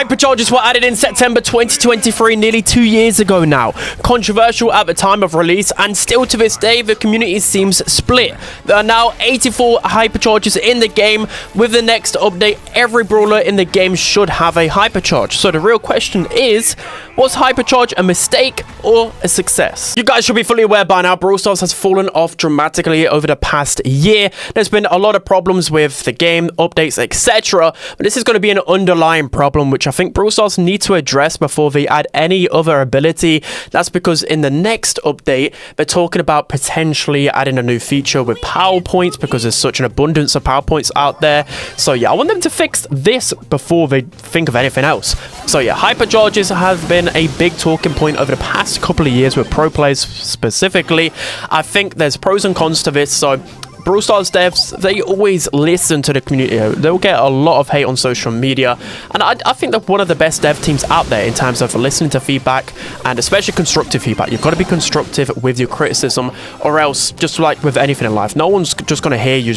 Hypercharges were added in September 2023, nearly 2 years ago now. Controversial at the time of release, and still to this day, the community seems split. There are now 84 Hypercharges in the game. With the next update, every brawler in the game should have a Hypercharge. So the real question is, was Hypercharge a mistake or a success? You guys should be fully aware by now, Brawl Stars has fallen off dramatically over the past year. There's been a lot of problems with the game, updates, etc. But this is going to be an underlying problem, which I think Brawl Stars need to address before they add any other ability. That's because in the next update, they're talking about potentially adding a new feature with power points, because there's such an abundance of power points out there. So yeah, I want them to fix this before they think of anything else. So yeah, Hypercharges have been a big talking point over the past couple of years with pro players specifically. I think there's pros and cons to this. So Brawl Stars devs, they always listen to the community. They'll get a lot of hate on social media, and I think they're one of the best dev teams out there in terms of listening to feedback, and especially constructive feedback. You've got to be constructive with your criticism, or else, just like with anything in life, no one's just going to hear you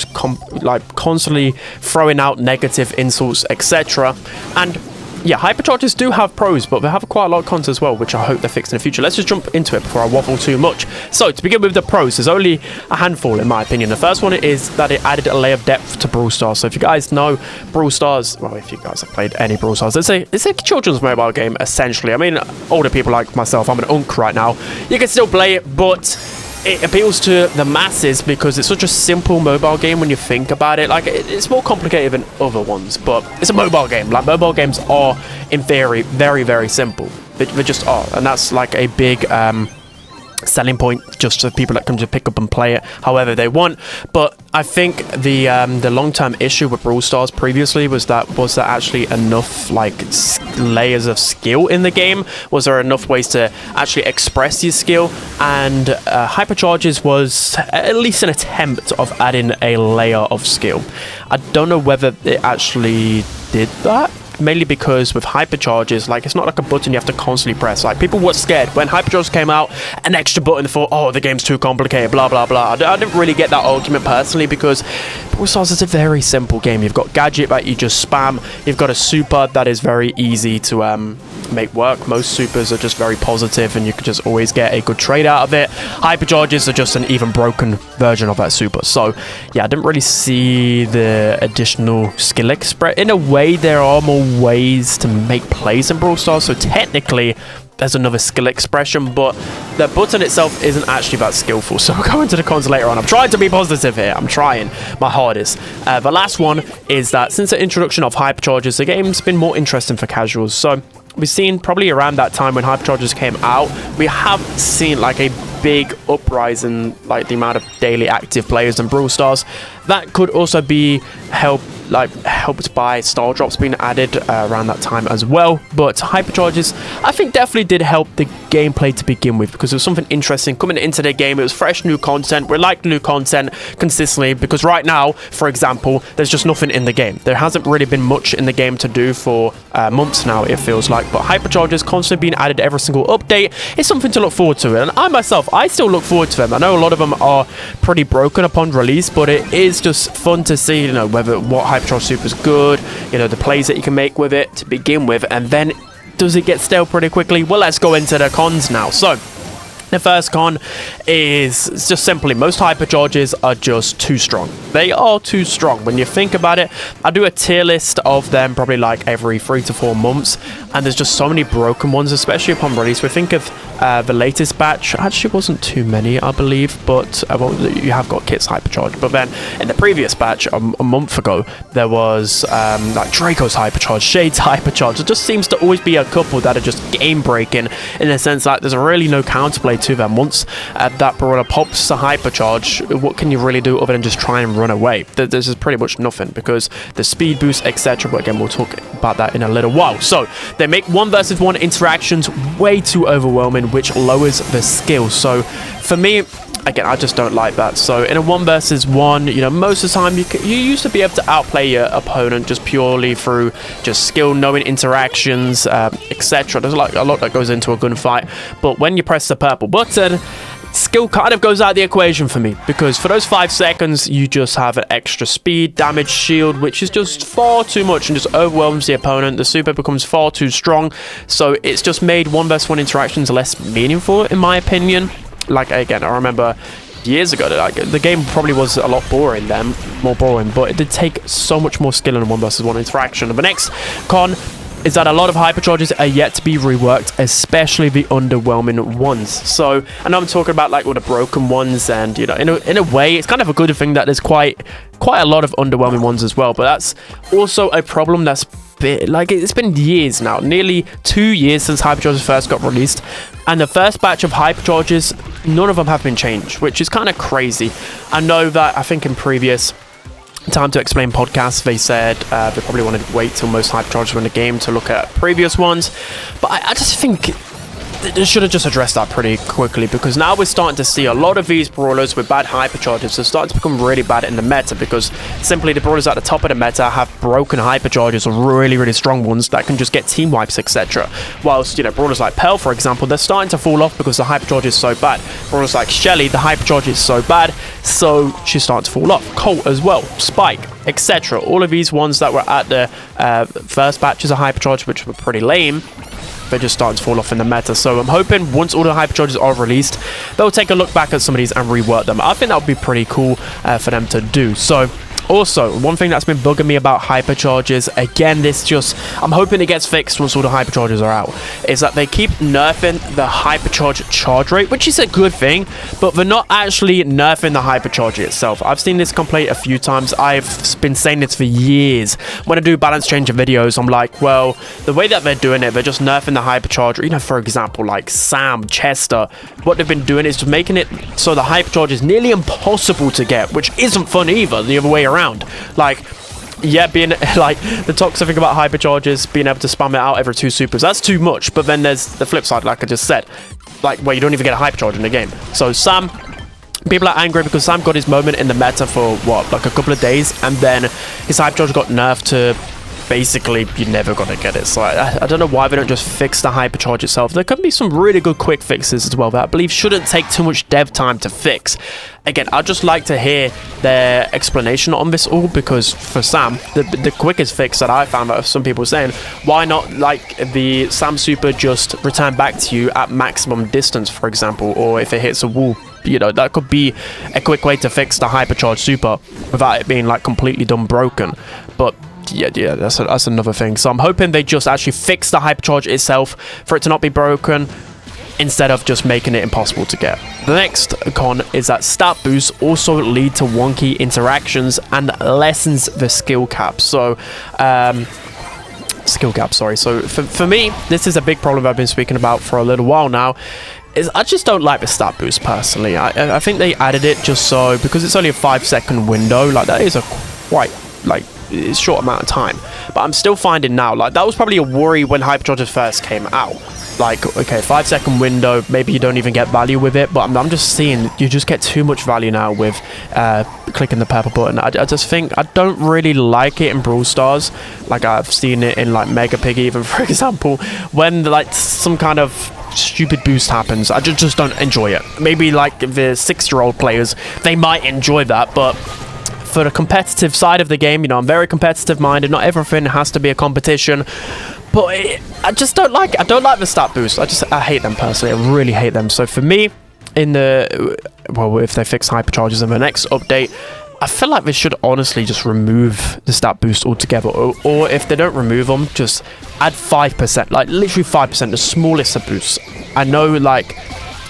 constantly throwing out negative insults, etc. And yeah, Hypercharges do have pros, but they have quite a lot of cons as well, which I hope they're fixed in the future. Let's just jump into it before I waffle too much. So, to begin with the pros, there's only a handful in my opinion. The first one is that it added a layer of depth to Brawl Stars. So if you guys know Brawl Stars, well, if you guys have played any Brawl Stars, it's a children's mobile game, essentially. I mean, older people like myself, I'm an unk right now, you can still play it, but it appeals to the masses because it's such a simple mobile game when you think about it. Like, it's more complicated than other ones, but it's a mobile game. Like, mobile games are, in theory, very, very simple. They just are, and that's like a big selling point just for people that come to pick up and play it however they want. But I think the long-term issue with Brawl Stars previously was there actually enough like layers of skill in the game? Was there enough ways to actually express your skill? And Hypercharges was at least an attempt of adding a layer of skill. I don't know whether it actually did that, mainly because with Hypercharges, like, it's not like a button you have to constantly press. Like, people were scared when Hypercharges came out, an extra button, they thought, oh, the game's too complicated, blah blah blah. I didn't really get that argument personally, because Brawl Stars is a very simple game. You've got gadget that you just spam, you've got a super that is very easy to make work. Most supers are just very positive and you can just always get a good trade out of it. Hypercharges are just an even broken version of that super. So yeah, I didn't really see the additional skill express. In a way, there are more ways to make plays in Brawl Stars, so technically there's another skill expression, but the button itself isn't actually that skillful. So we'll go into the cons later on. I'm trying to be positive here. I'm trying my hardest. The last one is that since the introduction of Hypercharges, the game's been more interesting for casuals. So we've seen probably around that time when Hypercharges came out, we have seen like a big uprise in like the amount of daily active players in Brawl Stars. That could also be helped by star drops being added around that time as well. But Hypercharges, I think, definitely did help the gameplay to begin with, because it was something interesting coming into the game. It was fresh new content. We like new content consistently, because right now, for example, there's just nothing in the game. There hasn't really been much in the game to do for months now, it feels like. But Hypercharges constantly being added every single update is something to look forward to. And I myself, I still look forward to them. I know a lot of them are pretty broken upon release, but it is just fun to see, you know, what Hypercharge super is good, you know, the plays that you can make with it to begin with. And then does it get stale pretty quickly? Well, let's go into the cons now. So the first con is just simply most Hypercharges are just too strong. They are too strong. When you think about it, I do a tier list of them probably like every 3 to 4 months, and there's just so many broken ones, especially upon release. We think of the latest batch, actually wasn't too many, I believe, but well, you have got Kit's Hypercharge. But then in the previous batch, a month ago, there was like Draco's Hypercharge, Shade's Hypercharge. It just seems to always be a couple that are just game breaking, in the sense that there's really no counterplay to them. Once that brawler pops to Hypercharge, what can you really do other than just try and run away? There's just pretty much nothing, because the speed boost, etc. But again, we'll talk about that in a little while. So they make 1 versus 1 interactions way too overwhelming, which lowers the skill. So for me, again, I just don't like that. So in a 1 versus 1, you know, most of the time you used to be able to outplay your opponent just purely through just skill, knowing interactions, etc. There's like a lot that goes into a gunfight, but when you press the purple button, skill kind of goes out of the equation for me, because for those 5 seconds you just have an extra speed, damage, shield, which is just far too much and just overwhelms the opponent. The super becomes far too strong, so it's just made 1v1 interactions less meaningful in my opinion. Like, again, I remember years ago that like, the game probably was a lot more boring, but it did take so much more skill in a 1v1 interaction. And the next con is that a lot of hypercharges are yet to be reworked, especially the underwhelming ones. So I know I'm talking about like all the broken ones, and you know, in a way it's kind of a good thing that there's quite a lot of underwhelming ones as well, but that's also a problem that's like, it's been years now, nearly 2 years since hypercharges first got released, and the first batch of hypercharges, none of them have been changed, which is kind of crazy. I know that I think in previous Time to Explain podcasts they said they probably wanted to wait till most hypercharges were in the game to look at previous ones, but I just think they should have just addressed that pretty quickly, because now we're starting to see a lot of these brawlers with bad hypercharges are starting to become really bad in the meta, because simply the brawlers at the top of the meta have broken hypercharges, or really strong ones that can just get team wipes, etc. Whilst, you know, brawlers like Pearl, for example, they're starting to fall off because the hypercharge is so bad. Brawlers like Shelly, the hypercharge is so bad, so she's starting to fall off. Colt as well, Spike, etc. All of these ones that were at the first batches of hypercharge, which were pretty lame, they're just starting to fall off in the meta. So I'm hoping once all the hypercharges are released, they'll take a look back at some of these and rework them. I think that would be pretty cool for them to do. So also, one thing that's been bugging me about hypercharges, again, I'm hoping it gets fixed once all the hypercharges are out, is that they keep nerfing the hypercharge charge rate, which is a good thing, but they're not actually nerfing the hypercharge itself. I've seen this complaint a few times. I've been saying this for years. When I do balance changer videos, I'm like, well, the way that they're doing it, they're just nerfing the hypercharge. You know, for example, like Sam, Chester, what they've been doing is just making it so the hypercharge is nearly impossible to get, which isn't fun either, the other way around. Like, yeah, being like, the toxic thing about hypercharges, being able to spam it out every 2 supers, that's too much. But then there's the flip side, like I just said, like where you don't even get a hypercharge in the game. So Sam, people are angry because Sam got his moment in the meta for what, like a couple of days, and then his hypercharge got nerfed to basically you're never gonna get it. So I don't know why they don't just fix the hypercharge itself. There could be some really good quick fixes as well that I believe shouldn't take too much dev time to fix. Again, I'd just like to hear their explanation on this all, because for Sam, the quickest fix that I found out some people saying, why not like the Sam super just return back to you at maximum distance, for example, or if it hits a wall. You know, that could be a quick way to fix the hypercharge super without it being like completely done broken. But yeah, that's another thing. So I'm hoping they just actually fix the hypercharge itself for it to not be broken, instead of just making it impossible to get. The next con is that stat boosts also lead to wonky interactions and lessens the skill cap. So so for me, this is a big problem I've been speaking about for a little while now. I just don't like the stat boost personally. I think they added it just so, because it's only a 5-second window, like that is a quite like it's short amount of time. But I'm still finding now, like that was probably a worry when hypercharges first came out. Like, okay, 5-second window, maybe you don't even get value with it, but I'm just seeing you just get too much value now with clicking the purple button. I just think I don't really like it in Brawl Stars. Like I've seen it in like Mega Pig even, for example, when like some kind of stupid boost happens. I just don't enjoy it. Maybe like the 6-year-old players, they might enjoy that, but for the competitive side of the game, you know, I'm very competitive minded. Not everything has to be a competition, but I just don't like it. I don't like the stat boost. I hate them personally. I really hate them. So for me, if they fix hypercharges in the next update, I feel like they should honestly just remove the stat boost altogether, or if they don't remove them, just add 5%, like literally 5%, the smallest of boosts. I know, like,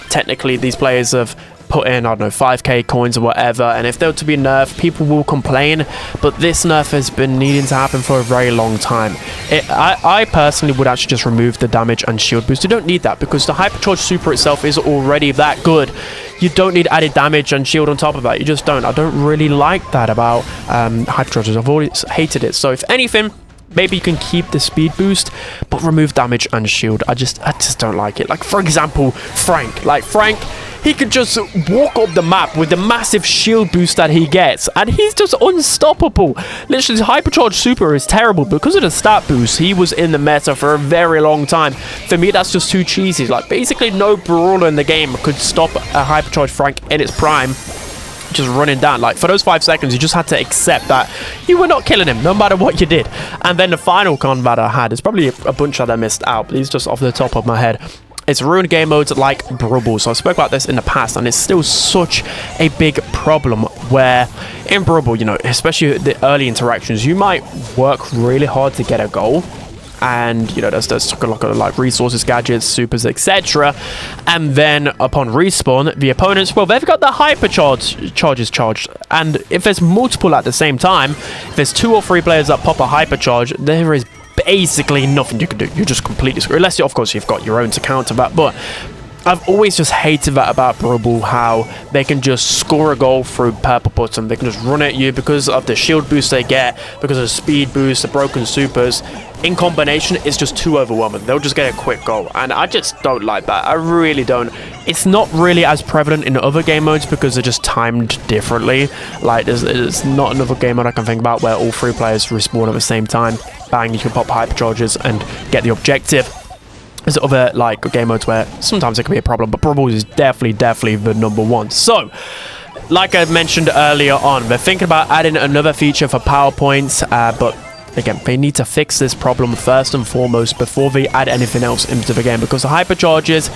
technically these players have put in, I don't know, 5k coins or whatever, and if they were to be nerfed, people will complain, but this nerf has been needing to happen for a very long time. I personally would actually just remove the damage and shield boost. You don't need that, because the hypercharge super itself is already that good. You don't need added damage and shield on top of that. You just don't. I don't really like that about hypercharges. I've always hated it. So if anything, maybe you can keep the speed boost, but remove damage and shield. I just don't like it. Like, for example, Frank. Like, Frank, he could just walk up the map with the massive shield boost that he gets, and he's just unstoppable. Literally, his Hypercharge super is terrible because of the stat boost. He was in the meta for a very long time. For me, that's just too cheesy. Like, basically no brawler in the game could stop a Hypercharge Frank in its prime just running down. Like, for those 5 seconds, you just had to accept that you were not killing him no matter what you did. And then the final combat I had is probably a bunch that I missed out. These just off the top of my head. It's ruined game modes like Brawl. So I spoke about this in the past, and it's still such a big problem where in Brawl, you know, especially the early interactions, you might work really hard to get a goal. And, you know, there's a lot of, like, resources, gadgets, supers, etc. And then upon respawn, the opponents, well, they've got the Hypercharges charged. And if there's multiple at the same time, if there's 2 or 3 players that pop a Hypercharge, there is basically nothing you can do. You're just completely screwed. Unless, of course, you've got your own to counter that. But I've always just hated that about Brawl, how they can just score a goal through purple button. They can just run at you because of the shield boost they get, because of the speed boost, the broken supers. In combination, it's just too overwhelming. They'll just get a quick goal, and I just don't like that. I really don't. It's not really as prevalent in other game modes because they're just timed differently. Like, there's not another game mode I can think about where all 3 players respawn at the same time. Bang, you can pop Hypercharges and get the objective. There's other, like, game modes where sometimes it can be a problem, but Brawl is definitely the #1. So, like I mentioned earlier on, they're thinking about adding another feature for PowerPoints, but again, they need to fix this problem first and foremost before they add anything else into the game, because the Hypercharges,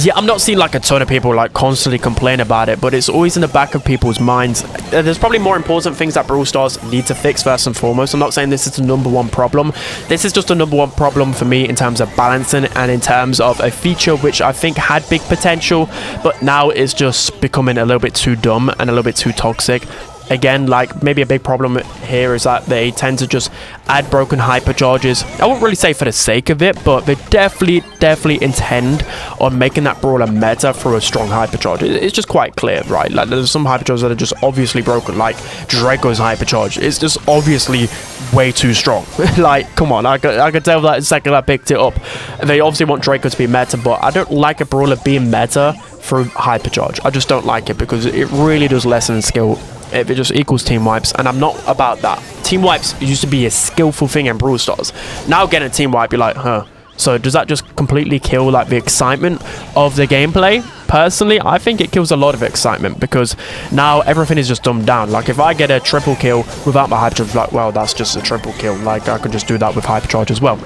yeah, I'm not seeing like a ton of people like constantly complain about it, but it's always in the back of people's minds. There's probably more important things that Brawl Stars need to fix first and foremost. I'm not saying this is the #1 problem. This is just the #1 problem for me in terms of balancing and in terms of a feature which I think had big potential, but now is just becoming a little bit too dumb and a little bit too toxic. Again, like, maybe a big problem here is that they tend to just add broken Hypercharges. I wouldn't really say for the sake of it, but they definitely intend on making that brawler meta through a strong Hypercharge. It's just quite clear, right? Like, there's some Hypercharges that are just obviously broken, like Draco's Hypercharge. It's just obviously way too strong. Like, come on, I could tell that the second I picked it up. They obviously want Draco to be meta, but I don't like a brawler being meta through Hypercharge. I just don't like it because it really does lessen skill if it just equals team wipes, and I'm not about that. Team wipes used to be a skillful thing in Brawl Stars. Now getting a team wipe, you're like, huh. So does that just completely kill like the excitement of the gameplay? Personally, I think it kills a lot of excitement because now everything is just dumbed down. Like, if I get a triple kill without my Hypercharge, like, well, that's just a triple kill. Like, I could just do that with Hypercharge as well.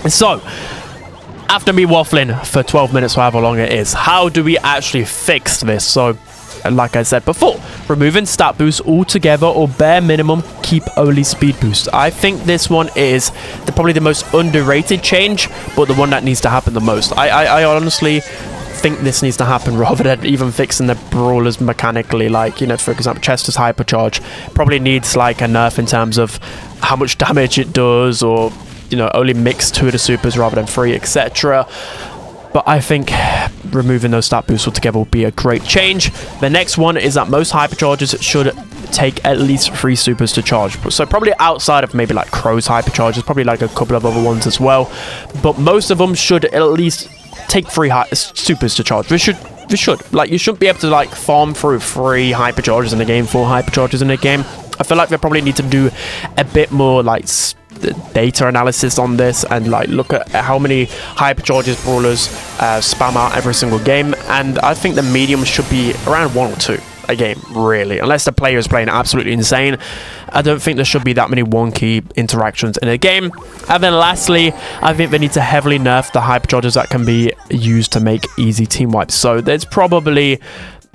So, after me waffling for 12 minutes, however long it is, how do we actually fix this? So, like I said before, removing stat boost altogether, or bare minimum keep only speed boost. I think this one is probably the most underrated change, but the one that needs to happen the most. I honestly think this needs to happen rather than even fixing the brawlers mechanically. Like, you know, for example, Chester's Hypercharge probably needs like a nerf in terms of how much damage it does, or, you know, only mix 2 of the supers rather than 3, etc. But I think removing those stat boosts altogether will be a great change. The next one is that most Hypercharges should take at least 3 supers to charge. So probably outside of maybe like Crow's Hypercharges, probably like a couple of other ones as well. But most of them should at least take 3 supers to charge. They should. Like, you shouldn't be able to like farm through 3 Hypercharges in the game, 4 Hypercharges in a game. I feel like they probably need to do a bit more like data analysis on this and like look at how many Hypercharges brawlers spam out every single game, and I think the medium should be around 1 or 2 a game, really, unless the player is playing absolutely insane. I don't think there should be that many wonky interactions in a game. And then lastly, I think they need to heavily nerf the Hypercharges that can be used to make easy team wipes. So there's probably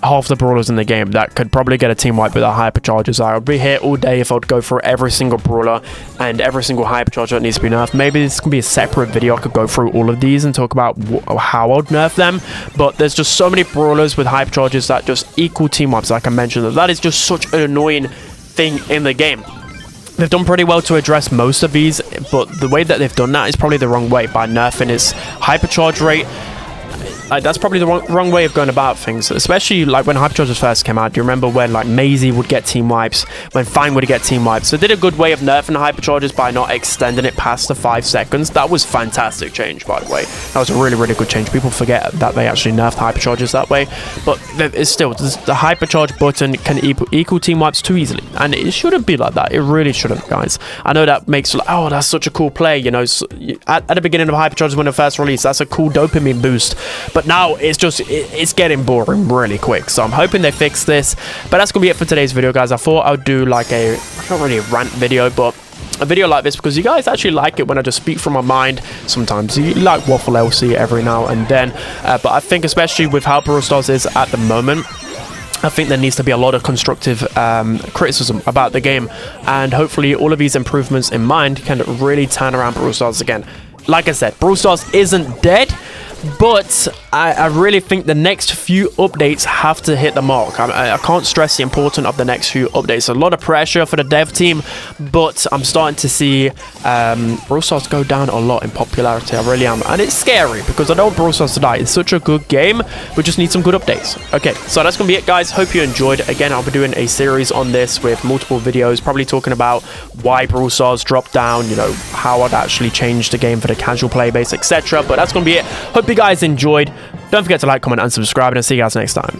half the brawlers in the game that could probably get a team wipe with our Hypercharges. I would be here all day if I would go through every single brawler and every single Hypercharge that needs to be nerfed. Maybe this can be a separate video. I could go through all of these and talk about how I'd nerf them, but there's just so many brawlers with Hypercharges that just equal team wipes, like I mentioned. That is just such an annoying thing in the game. They've done pretty well to address most of these, but the way that they've done that is probably the wrong way, by nerfing its Hypercharge rate. like that's probably the wrong way of going about things, especially like when Hyperchargers first came out. Do you remember when like Maisie would get team wipes, when Fang would get team wipes? So they did a good way of nerfing the Hyperchargers by not extending it past the 5 seconds. That was fantastic change, by the way. That was a really, really good change. People forget that they actually nerfed Hyperchargers that way, but it's still, the Hypercharge button can equal team wipes too easily, and it shouldn't be like that. It really shouldn't, guys. I know that makes, oh, that's such a cool play, you know, at the beginning of Hyperchargers when it first released, that's a cool dopamine boost, but now it's just, it's getting boring really quick. So I'm hoping they fix this, but that's gonna be it for today's video, guys. I thought I would do like not really a rant video, but a video like this because you guys actually like it when I just speak from my mind. Sometimes you like Waffle LC every now and then, but I think especially with how Brawl Stars is at the moment, I think there needs to be a lot of constructive criticism about the game, and hopefully all of these improvements in mind can really turn around Brawl Stars again. Like I said, Brawl Stars isn't dead, but I really think the next few updates have to hit the mark. I can't stress the importance of the next few updates. A lot of pressure for the dev team, but I'm starting to see Brawl Stars go down a lot in popularity. I really am, and it's scary because I don't want Brawl Stars to die. It's such a good game. We just need some good updates. Okay, so that's gonna be it, guys. Hope you enjoyed. Again, I'll be doing a series on this with multiple videos, probably talking about why Brawl Stars dropped down, you know, how I'd actually change the game for the casual play base, etc. But that's gonna be it. Hope you guys enjoyed. Don't forget to like, comment, and subscribe, and I'll see you guys next time.